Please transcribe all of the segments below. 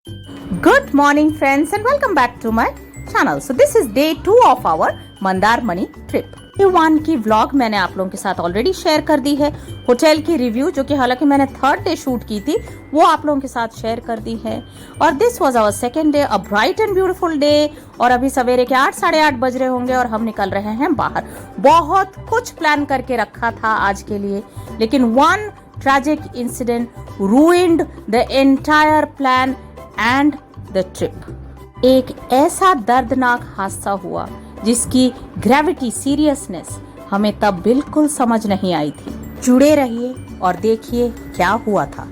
Good morning friends and welcome back to my channel. So this is day 2 of our Mandarmani trip. One की vlog मैंने आप लोगों के साथ ऑलरेडी शेयर कर दी है। होटल की रिव्यू जो कि हालांकि मैंने थर्ड डे शूट की थी वो आप लोगों के साथ शेयर कर दी है। और this was our second day, a bright and beautiful day. और अभी सवेरे के 8 साढ़े 8 बज रहे होंगे और हम निकल रहे हैं बाहर। बहुत कुछ प्लान करके रखा था आज के लिए, लेकिन one tragic incident ruined the entire plan and the trip. एक ऐसा दर्दनाक हादसा हुआ जिसकी ग्रेविटी सीरियसनेस हमें तब बिल्कुल समझ नहीं आई थी। जुड़े रहिए और देखिए क्या हुआ था।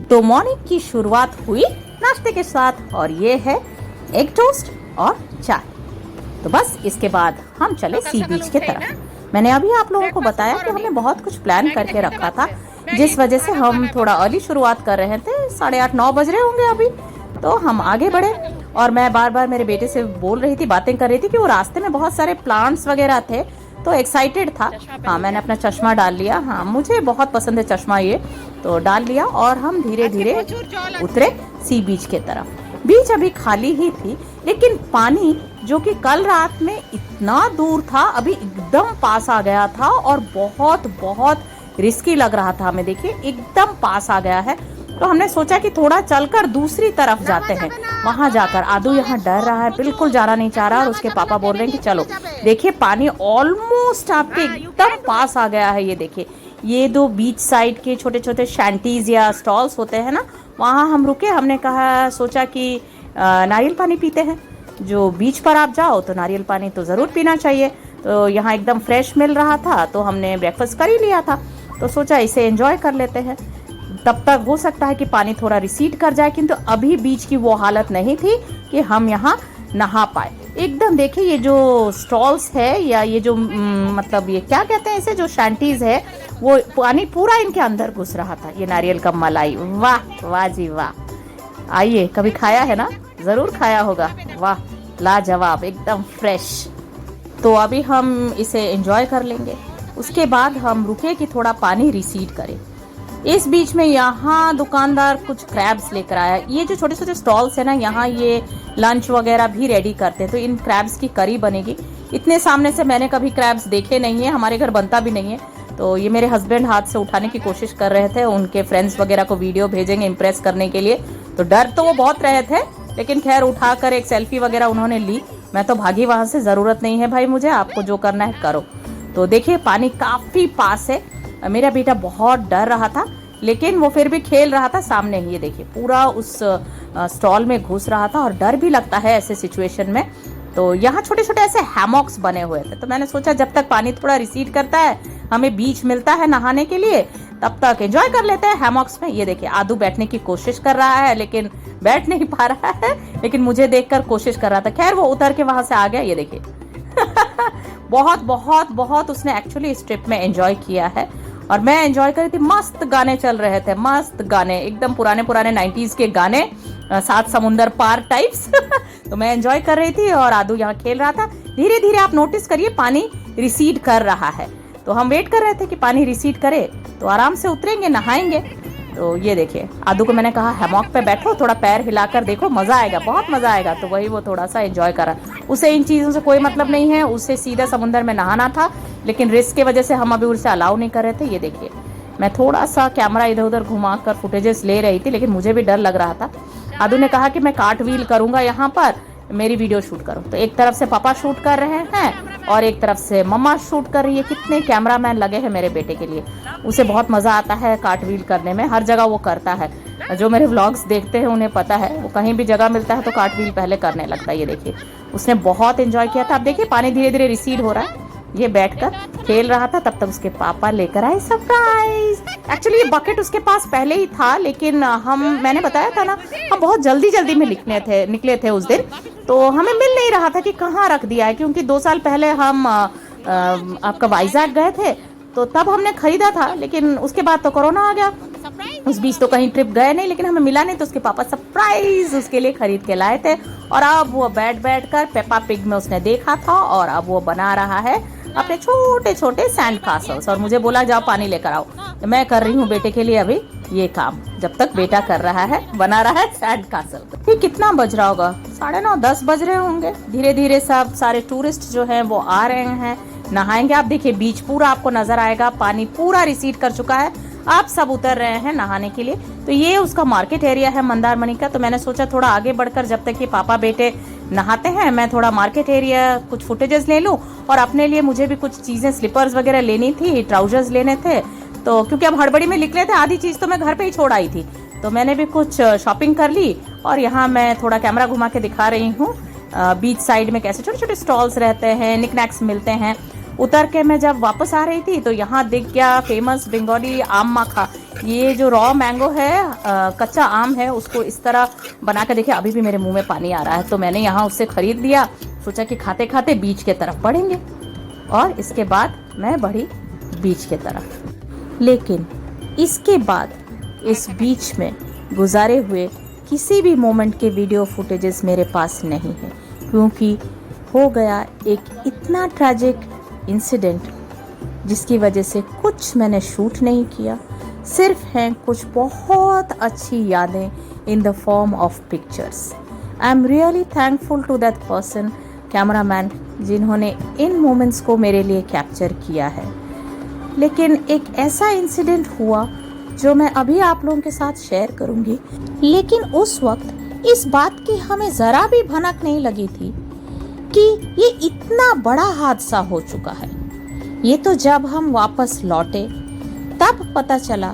तो मॉर्निंग की शुरुआत हुई नाश्ते के साथ और ये है एग टोस्ट और चाय। तो बस इसके बाद हम चले सी बीच के तरफ। मैंने अभी आप लोगों को बताया कि हमने बहुत कुछ प्लान करके रखा था, जिस वजह से हम थोड़ा अर्ली शुरुआत कर रहे थे। 8:30-9 बज रहे होंगे अभी। तो हम आगे बढ़े और मैं बार बार मेरे बेटे से बोल रही थी, बातें कर रही थी कि वो रास्ते में बहुत सारे प्लांट्स वगैरह थे, तो एक्साइटेड था। हाँ, मैंने अपना चश्मा डाल लिया। हाँ, मुझे बहुत पसंद है चश्मा, ये तो डाल लिया और हम धीरे धीरे उतरे सी बीच के तरफ। बीच अभी खाली ही थी, लेकिन पानी जो कि कल रात में इतना दूर था अभी एकदम पास आ गया था और बहुत बहुत रिस्की लग रहा था हमें। देखिए एकदम पास आ गया है। तो हमने सोचा कि थोड़ा चलकर दूसरी तरफ जाते हैं। वहां जाकर आदू यहाँ डर रहा है, बिल्कुल जाना नहीं चाह रहा और उसके पापा बोल रहे हैं कि चलो। देखिए पानी ऑलमोस्ट आपके एकदम पास आ गया है। ये देखिए, ये दो बीच साइड के छोटे छोटे शैंटीज या स्टॉल्स होते हैं ना, वहाँ हम रुके। हमने कहा, सोचा कि नारियल पानी पीते हैं। जो बीच पर आप जाओ तो नारियल पानी तो ज़रूर पीना चाहिए। तो यहाँ एकदम फ्रेश मिल रहा था, तो हमने ब्रेकफास्ट कर ही लिया था, तो सोचा इसे एंजॉय कर लेते हैं। तब तक हो सकता है कि पानी थोड़ा रिसीड कर जाए, किंतु अभी बीच की वो हालत नहीं थी कि हम यहाँ नहा पाए। एकदम देखिए, ये जो स्टॉल्स है या ये जो मतलब ये क्या कहते हैं इसे, जो शैंटीज है, वो पानी पूरा इनके अंदर घुस रहा था। ये नारियल का मलाई, वाह वाह जी वाह। आइए, कभी खाया है ना? जरूर खाया होगा। वाह, लाजवाब, एकदम फ्रेश। तो अभी हम इसे एंजॉय कर लेंगे। उसके बाद हम रुके कि थोड़ा पानी रिसीड करे। इस बीच में यहाँ दुकानदार कुछ क्रैब्स लेकर आया। ये जो छोटे छोटे स्टॉल्स है ना, यहाँ ये लंच वगैरह भी रेडी करते हैं, तो इन क्रैब्स की करी बनेगी। इतने सामने से मैंने कभी क्रैब्स देखे नहीं है, हमारे घर बनता भी नहीं है। तो ये मेरे हस्बैंड हाथ से उठाने की कोशिश कर रहे थे, उनके फ्रेंड्स वगैरह को वीडियो भेजेंगे इम्प्रेस करने के लिए। तो डर तो वो बहुत रहे थे, लेकिन खैर उठाकर एक सेल्फी वगैरह उन्होंने ली। मैं तो भागी वहां से, जरूरत नहीं है भाई मुझे, आपको जो करना है करो। तो देखिए पानी काफी पास है। मेरा बेटा बहुत डर रहा था, लेकिन वो फिर भी खेल रहा था सामने ही। ये देखिए पूरा उस स्टॉल में घुस रहा था और डर भी लगता है ऐसे सिचुएशन में। तो यहाँ छोटे छोटे ऐसे हैमॉक्स बने हुए थे, तो मैंने सोचा जब तक पानी थोड़ा रिसीड करता है, हमें बीच मिलता है नहाने के लिए, तब तक एंजॉय कर लेते हैं हैमॉक्स में। ये देखिए आदू बैठने की कोशिश कर रहा है, लेकिन बैठ नहीं पा रहा है, लेकिन मुझे देखकर कोशिश कर रहा था। खैर वो उतर के वहां से आ गया। ये देखिए बहुत बहुत बहुत उसने एक्चुअली इस ट्रिप में एंजॉय किया है और मैं एंजॉय कर रही थी। मस्त गाने चल रहे थे, मस्त गाने, एकदम पुराने पुराने 90s के गाने, सात समुंदर पार टाइप्स। तो मैं एंजॉय कर रही थी और आदू यहाँ खेल रहा था। धीरे धीरे आप नोटिस करिए पानी रिसीड कर रहा है। तो हम वेट कर रहे थे कि पानी रिसीड करे तो आराम से उतरेंगे, नहाएंगे। तो ये देखिए आदू को मैंने कहा हैमॉक पे बैठो, थोड़ा पैर हिलाकर देखो, मजा आएगा, बहुत मजा आएगा। तो वही वो थोड़ा सा एंजॉय करा। उसे इन चीजों से कोई मतलब नहीं है, उसे सीधा समुंदर में नहाना था, लेकिन रिस्क की वजह से हम अभी उसे अलाउ नहीं कर रहे थे। ये देखिए मैं थोड़ा सा कैमरा इधर उधर घुमाकर फुटेजेस ले रही थी, लेकिन मुझे भी डर लग रहा था। आदू ने कहा कि मैं कार्ट व्हील करूंगा यहाँ पर, मेरी वीडियो शूट करो। तो एक तरफ से पापा शूट कर रहे हैं और एक तरफ से मम्मा शूट कर रही है। कितने कैमरामैन लगे हैं मेरे बेटे के लिए। उसे बहुत मजा आता है कार्ट व्हील करने में, हर जगह वो करता है। जो मेरे व्लॉग्स देखते हैं उन्हें पता है, वो कहीं भी जगह मिलता है तो कार्ट व्हील पहले करने लगता है। ये देखिए उसने बहुत एंजॉय किया था। अब देखिए पानी धीरे धीरे रिसीड हो रहा है। ये बैठकर खेल रहा था, तब तक उसके पापा लेकर आए सरप्राइज। एक्चुअली ये बकेट उसके पास पहले ही था, लेकिन मैंने बताया था ना, हम बहुत जल्दी जल्दी में निकले थे उस दिन, तो हमें मिल नहीं रहा था कि कहाँ रख दिया है। क्योंकि 2 साल पहले हम आपका वाइजैक गए थे, तो तब हमने खरीदा था, लेकिन उसके बाद तो कोरोना आ गया। उस बीच तो कहीं ट्रिप गए नहीं, लेकिन हमें मिला नहीं, तो उसके पापा सरप्राइज उसके लिए खरीद के लाए थे। और अब वो बैठ कर पेपा पिग में उसने देखा था और अब वो बना रहा है अपने छोटे छोटे सैंड कासल्स और मुझे बोला जाओ पानी लेकर आओ। तो मैं कर रही हूँ बेटे के लिए अभी ये काम, जब तक बेटा कर रहा है, बना रहा है सैंड कासल। ये कितना बज रहा होगा, 9:30 10 बज रहे होंगे। धीरे धीरे सब सारे टूरिस्ट जो हैं वो आ रहे हैं, नहाएंगे। आप देखिए बीच पूरा आपको नजर आएगा, पानी पूरा रिसीड कर चुका है, आप सब उतर रहे हैं नहाने के लिए। तो ये उसका मार्केट एरिया है मंदारमनी का। तो मैंने सोचा थोड़ा आगे बढ़कर जब तक ये पापा बेटे नहाते हैं मैं थोड़ा मार्केट एरिया कुछ फुटेजेस ले लूं, और अपने लिए मुझे भी कुछ चीजें स्लीपर्स वगैरह लेनी थी, ट्राउजर्स लेने थे। तो क्योंकि अब हड़बड़ी में निकले थे, आधी चीज तो मैं घर पे ही छोड़ आई थी, तो मैंने भी कुछ शॉपिंग कर ली। और यहाँ मैं थोड़ा कैमरा घुमा के दिखा रही हूँ बीच साइड में कैसे छोटे छोटे स्टॉल्स रहते हैं, निकनैक्स मिलते हैं। उतर के मैं जब वापस आ रही थी तो यहाँ दिख गया फेमस बंगाली आम माखा। ये जो रॉ मैंगो है, कच्चा आम है, उसको इस तरह बना के देखिए, अभी भी मेरे मुंह में पानी आ रहा है। तो मैंने यहाँ उससे खरीद लिया, सोचा कि खाते खाते बीच के तरफ बढ़ेंगे, और इसके बाद मैं बढ़ी बीच के तरफ। लेकिन इसके बाद इस बीच में गुजारे हुए किसी भी मोमेंट के वीडियो फुटेजेस मेरे पास नहीं है, क्योंकि हो गया एक इतना ट्रैजिक इंसिडेंट जिसकी वजह से कुछ मैंने शूट नहीं किया, सिर्फ हैं कुछ बहुत अच्छी यादें in the form of pictures. I am really thankful to that person, cameraman, जिन्होंने इन मोमेंट्स को मेरे लिए कैप्चर किया है। लेकिन एक ऐसा इंसिडेंट हुआ जो मैं अभी आप लोगों के साथ शेयर करूंगी, लेकिन उस वक्त इस बात की हमें जरा भी भनक नहीं लगी थी कि ये इतना बड़ा हादसा हो चुका है। ये तो जब हम वापस लौटे तब पता चला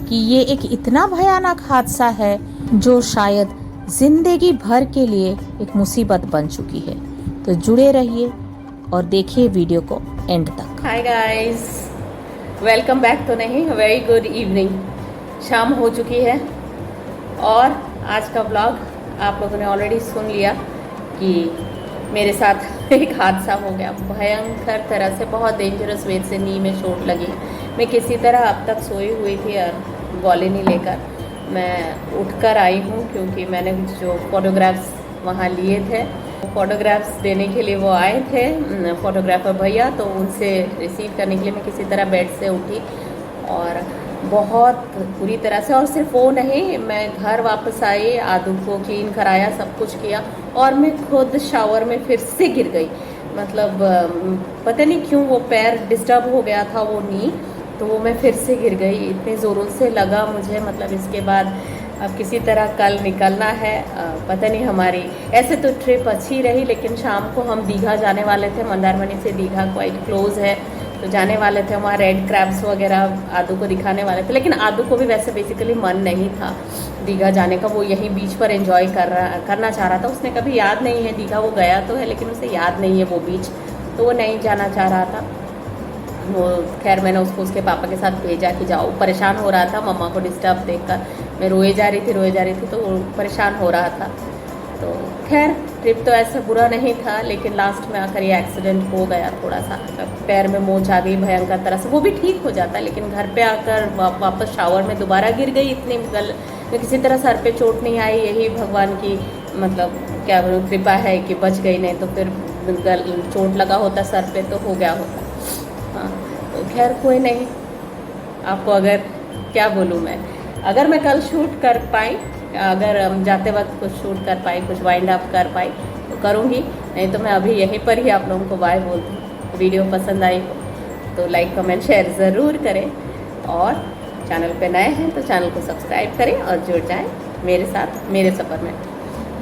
कि ये एक इतना भयानक हादसा है जो शायद जिंदगी भर के लिए एक मुसीबत बन चुकी है। तो जुड़े रहिए और देखिए वीडियो को एंड तक। हाय गाइस, वेलकम बैक तो नहीं, वेरी गुड इवनिंग। शाम हो चुकी है और आज का व्लॉग आप लोगों ने ऑलरेडी सुन लिया कि मेरे साथ एक हादसा हो गया भयंकर तरह से, बहुत डेंजरस वे से नी में चोट लगी। मैं किसी तरह अब तक सोई हुई थी और वॉलिनी लेकर मैं उठकर आई हूँ, क्योंकि मैंने जो फोटोग्राफ्स वहाँ लिए थे, फोटोग्राफ्स देने के लिए वो आए थे फोटोग्राफर भैया, तो उनसे रिसीव करने के लिए मैं किसी तरह बेड से उठी और बहुत बुरी तरह से। और सिर्फ वो नहीं, मैं घर वापस आई, आदू को क्लीन कराया, सब कुछ किया, और मैं खुद शावर में फिर से गिर गई। मतलब पता नहीं क्यों वो पैर डिस्टर्ब हो गया था, वो नी, तो वो मैं फिर से गिर गई। इतने ज़ोरों से लगा मुझे। मतलब इसके बाद अब किसी तरह कल निकलना है। पता नहीं हमारी ऐसे तो ट्रिप अच्छी रही, लेकिन शाम को हम दीघा जाने वाले थे। मंदारमनी से दीघा क्वाइट क्लोज है, तो जाने वाले थे वहाँ। रेड क्रैब्स वगैरह आदू को दिखाने वाले थे, लेकिन आदू को भी वैसे बेसिकली मन नहीं था दीघा जाने का। वो यहीं बीच पर एंजॉय करना चाह रहा था। उसने कभी याद नहीं है दीघा, वो गया तो है लेकिन उसे याद नहीं है वो बीच, तो वो नहीं जाना चाह रहा था वो। खैर मैंने उसको उसके पापा के साथ भेजा कि जाओ। परेशान हो रहा था मम्मा को डिस्टर्ब देखकर, मैं रोए जा रही थी तो वो परेशान हो रहा था। तो खैर ट्रिप तो ऐसा बुरा नहीं था, लेकिन लास्ट में आकर ये एक्सीडेंट हो गया। थोड़ा सा पैर में मोच आ गई भयंकर तरह से, वो भी ठीक हो जाता, लेकिन घर पे आकर वापस शावर में दोबारा गिर गई। इतनी किसी तरह सर पे चोट नहीं आई, यही भगवान की मतलब क्या कृपा है कि बच गई, नहीं तो फिर चोट लगा होता सर पे तो हो गया होता। हाँ तो खैर कोई नहीं। आपको अगर क्या बोलूँ मैं, अगर मैं कल शूट कर पाई, अगर जाते वक्त कुछ शूट कर पाई, कुछ वाइंड अप कर पाई तो करूँगी, नहीं तो मैं अभी यहीं पर ही आप लोगों को बाय बोलती हूँ। वीडियो पसंद आई तो लाइक कमेंट शेयर ज़रूर करें, और चैनल पे नए हैं तो चैनल को सब्सक्राइब करें और जुड़ जाएं मेरे साथ मेरे सफ़र में।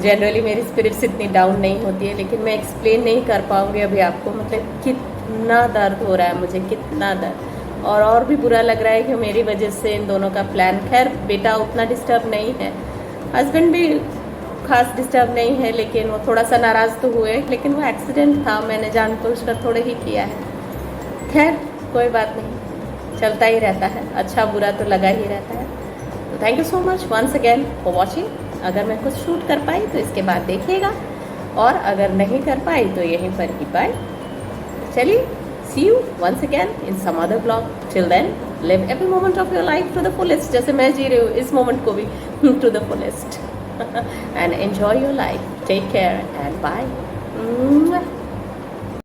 जनरली मेरी स्पिरिट्स इतनी डाउन नहीं होती है, लेकिन मैं एक्सप्लेन नहीं कर पाऊँगी अभी आपको, मतलब कितना दर्द हो रहा है मुझे, कितना दर्द। और भी बुरा लग रहा है कि मेरी वजह से इन दोनों का प्लान, खैर बेटा उतना डिस्टर्ब नहीं है, हस्बैंड भी खास डिस्टर्ब नहीं है, लेकिन वो थोड़ा सा नाराज़ तो हुए, लेकिन वो एक्सीडेंट था, मैंने जानबूझकर थोड़े ही किया है। खैर कोई बात नहीं, चलता ही रहता है, अच्छा बुरा तो लगा ही रहता है। तो thank you so much once again for watching. अगर मैं कुछ शूट कर पाई तो इसके बाद देखिएगा, और अगर नहीं कर पाई तो यहीं पर ही बाय। चलिए, see you once again in some other vlog. Till then, live every moment of your life to the fullest. जैसे मैं जी रही हूँ इस मोमेंट को भी to the fullest. And enjoy your life. Take care and bye.